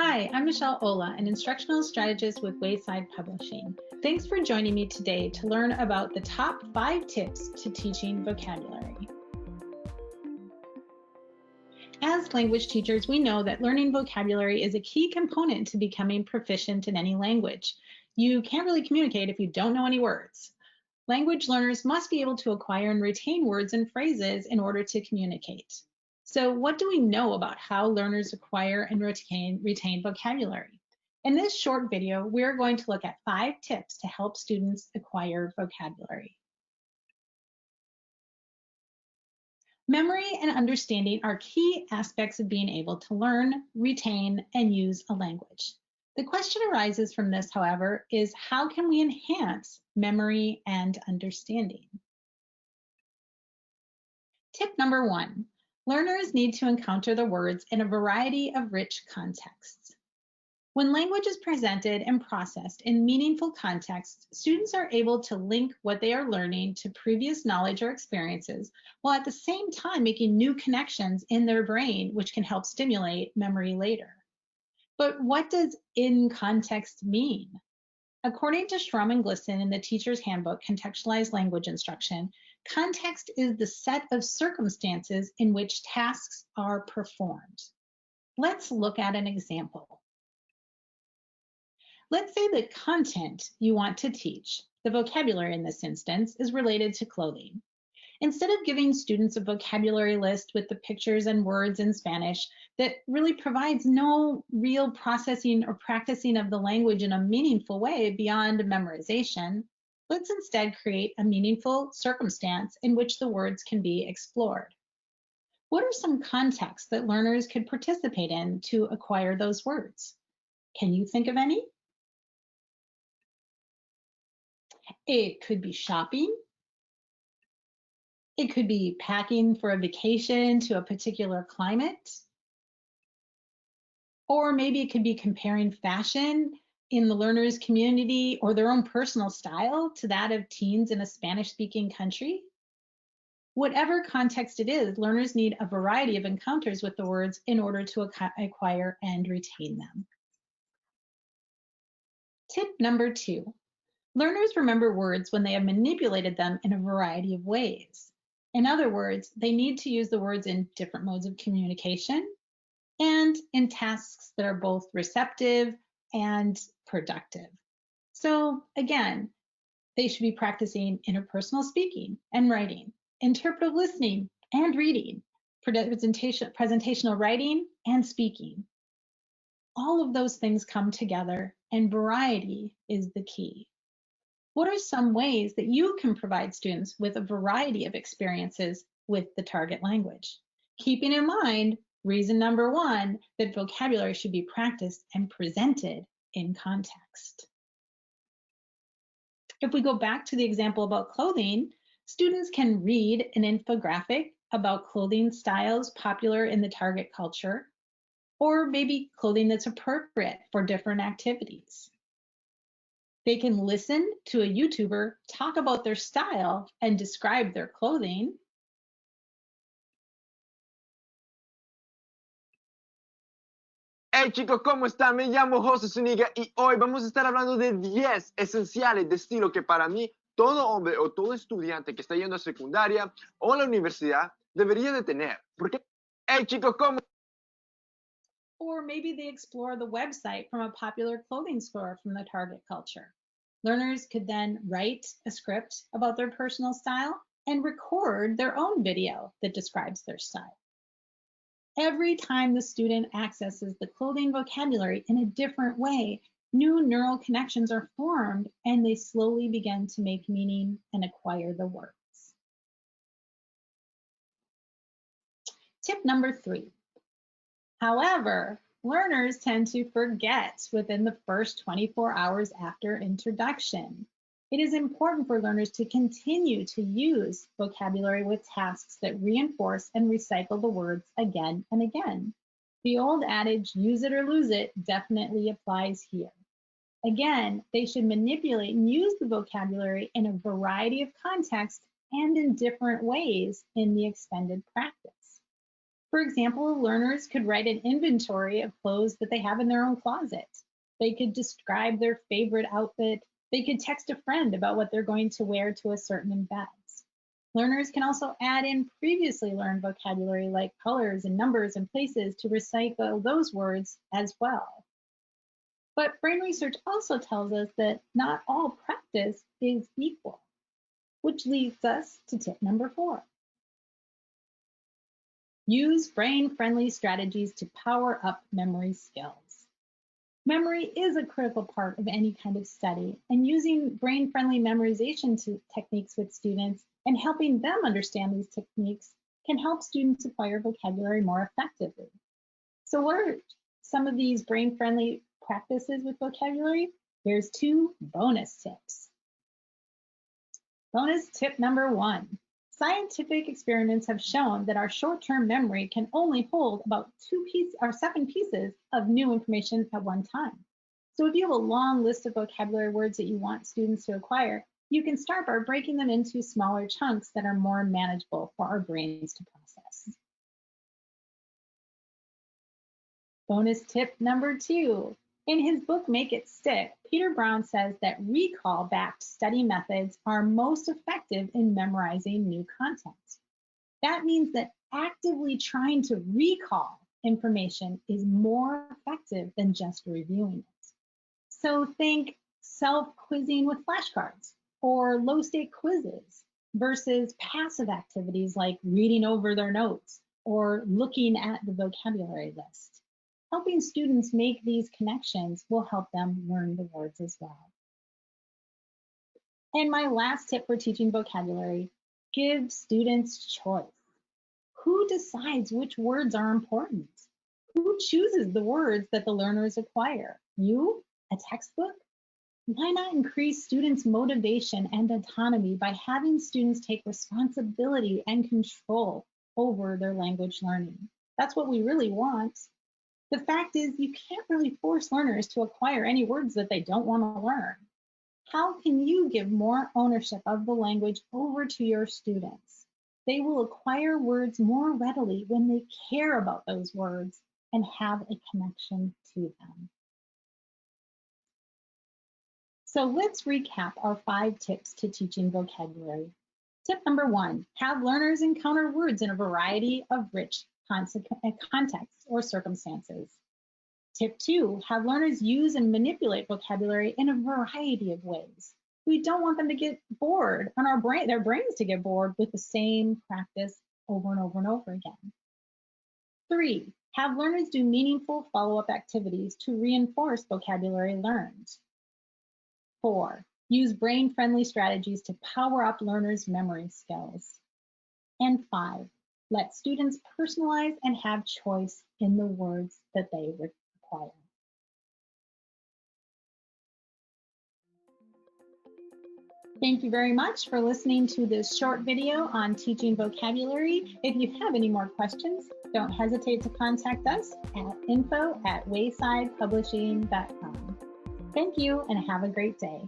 Hi, I'm Michelle Ola, an instructional strategist with Wayside Publishing. Thanks for joining me today to learn about the top 5 tips to teaching vocabulary. As language teachers, we know that learning vocabulary is a key component to becoming proficient in any language. You can't really communicate if you don't know any words. Language learners must be able to acquire and retain words and phrases in order to communicate. So what do we know about how learners acquire and retain vocabulary? In this short video, we're going to look at 5 tips to help students acquire vocabulary. Memory and understanding are key aspects of being able to learn, retain, and use a language. The question arises from this, however, is how can we enhance memory and understanding? Tip number 1. Learners need to encounter the words in a variety of rich contexts. When language is presented and processed in meaningful contexts, students are able to link what they are learning to previous knowledge or experiences, while at the same time making new connections in their brain, which can help stimulate memory later. But what does in context mean? According to Schrum and Glisson in the Teacher's Handbook, Contextualized Language Instruction, context is the set of circumstances in which tasks are performed. Let's look at an example. Let's say the content you want to teach, the vocabulary in this instance, is related to clothing. Instead of giving students a vocabulary list with the pictures and words in Spanish that really provides no real processing or practicing of the language in a meaningful way beyond memorization, let's instead create a meaningful circumstance in which the words can be explored. What are some contexts that learners could participate in to acquire those words? Can you think of any? It could be shopping. It could be packing for a vacation to a particular climate. Or maybe it could be comparing fashion in the learner's community or their own personal style to that of teens in a Spanish-speaking country. Whatever context it is, learners need a variety of encounters with the words in order to acquire and retain them. Tip number 2. Learners remember words when they have manipulated them in a variety of ways. In other words, they need to use the words in different modes of communication and in tasks that are both receptive and productive. So again, they should be practicing interpersonal speaking and writing, interpretive listening and reading, presentational writing and speaking. All of those things come together and variety is the key. What are some ways that you can provide students with a variety of experiences with the target language? Keeping in mind, reason number 1, that vocabulary should be practiced and presented in context. If we go back to the example about clothing, students can read an infographic about clothing styles popular in the target culture, or maybe clothing that's appropriate for different activities. They can listen to a YouTuber talk about their style and describe their clothing. Hey chicos, ¿cómo están? Me llamo José Zuniga y hoy vamos a estar hablando de 10 esenciales de estilo que para mí todo hombre o todo estudiante que está yendo a secundaria o a la universidad debería de tener. Porque, hey chicos, ¿cómo? Or maybe they explore the website from a popular clothing store from the target culture. Learners could then write a script about their personal style and record their own video that describes their style. Every time the student accesses the clothing vocabulary in a different way, new neural connections are formed and they slowly begin to make meaning and acquire the words. Tip number 3. However, learners tend to forget within the first 24 hours after introduction. It is important for learners to continue to use vocabulary with tasks that reinforce and recycle the words again and again. The old adage, use it or lose it, definitely applies here. Again, they should manipulate and use the vocabulary in a variety of contexts and in different ways in the extended practice. For example, learners could write an inventory of clothes that they have in their own closet. They could describe their favorite outfit. They could text a friend about what they're going to wear to a certain event. Learners can also add in previously learned vocabulary like colors and numbers and places to recycle those words as well. But brain research also tells us that not all practice is equal, which leads us to tip number 4. Use brain-friendly strategies to power up memory skills. Memory is a critical part of any kind of study, and using brain-friendly memorization techniques with students and helping them understand these techniques can help students acquire vocabulary more effectively. So what are some of these brain-friendly practices with vocabulary? Here's 2 bonus tips. Bonus tip number 1. Scientific experiments have shown that our short-term memory can only hold about 7 pieces of new information at one time. So if you have a long list of vocabulary words that you want students to acquire, you can start by breaking them into smaller chunks that are more manageable for our brains to process. Bonus tip number 2. In his book, Make It Stick, Peter Brown says that recall-backed study methods are most effective in memorizing new content. That means that actively trying to recall information is more effective than just reviewing it. So think self-quizzing with flashcards or low-stake quizzes versus passive activities like reading over their notes or looking at the vocabulary list. Helping students make these connections will help them learn the words as well. And my last tip for teaching vocabulary, give students choice. Who decides which words are important? Who chooses the words that the learners acquire? You? A textbook? Why not increase students' motivation and autonomy by having students take responsibility and control over their language learning? That's what we really want. The fact is, you can't really force learners to acquire any words that they don't want to learn. How can you give more ownership of the language over to your students? They will acquire words more readily when they care about those words and have a connection to them. So let's recap our 5 tips to teaching vocabulary. Tip number 1, have learners encounter words in a variety of rich contexts or circumstances. Tip 2, have learners use and manipulate vocabulary in a variety of ways. We don't want them to get bored on their brains to get bored with the same practice over and over and over again. 3, have learners do meaningful follow-up activities to reinforce vocabulary learned. 4, use brain-friendly strategies to power up learners' memory skills. And 5, let students personalize and have choice in the words that they require. Thank you very much for listening to this short video on teaching vocabulary. If you have any more questions, don't hesitate to contact us at info@waysidepublishing.com. Thank you and have a great day.